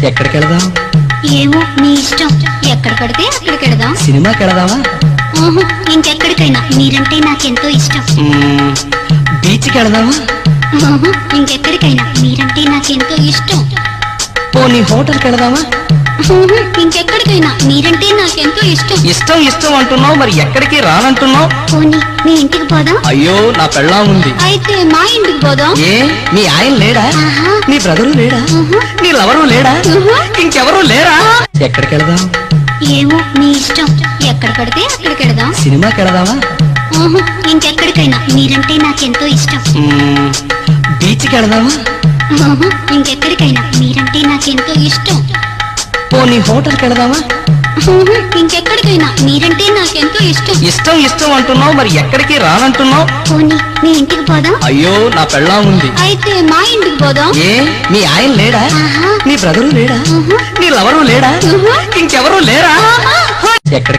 ఎక్కడికి వెళదాం? ఏమో నీ ఇష్టం. ఎక్కడ పడితే అక్కడికి వెళదాం. సినిమాకి వెళదామా? ఇంకెక్కడికైనా. మీరంటే నాకెంతో ఇష్టం. బీచ్కి వెళదామా? ఇంకెక్కడికైనా. మీరంటే నాకెంతో ఇష్టం. పోనీ హోటల్కి వెళదామా? ఇంకెక్కడికైనా. మీరంటే నాకెంతో ఇష్టం. ఇష్టం ఇష్టం అంటున్నావు, మరి ఎక్కడికి రానంటున్నావు? పోనీ మీ ఇంటికి పోదాం. అయ్యో, నా పెళ్ళాం ఉంది. అయితే మా ఇంటికి పోదాం. ఏ, మీ ఆయన లేడా? నీ బ్రదరు లేడా? నీ లవరు లేడా? ఇంకెవరు లేరా? ఎక్కడికి వెళదాం? ఏమో నీ ఇష్టం. ఎక్కడ పడితే అక్కడికి వెళదాం. సినిమాకి వెళదామా? ఇంకెక్కడికైనా. మీరంటే నాకెంతో ఇష్టం. బీచ్కి వెళదామా? ఇంకెక్కడికైనా. మీరంటే నాకెంతో ఇష్టం. పోనీ హోటల్కి వెళదామా? ఇంకెక్కడికైనా. మీరంటే నాకెంతో ఇష్టం. ఇష్టం ఇష్టం అంటున్నావు, మరి ఎక్కడికి రానంటున్నావు? పోనీ మీ ఇంటికి పోదాం. అయ్యో, నా పెళ్ళాం ఉంది. అయితే మా ఇంటికి పోదాం. ఏ, మీ ఆయన లేడా? నీ బ్రదరు లేడా? నీ లవరు లేడా? ఇంకెవరు లేరా? ఎక్కడికి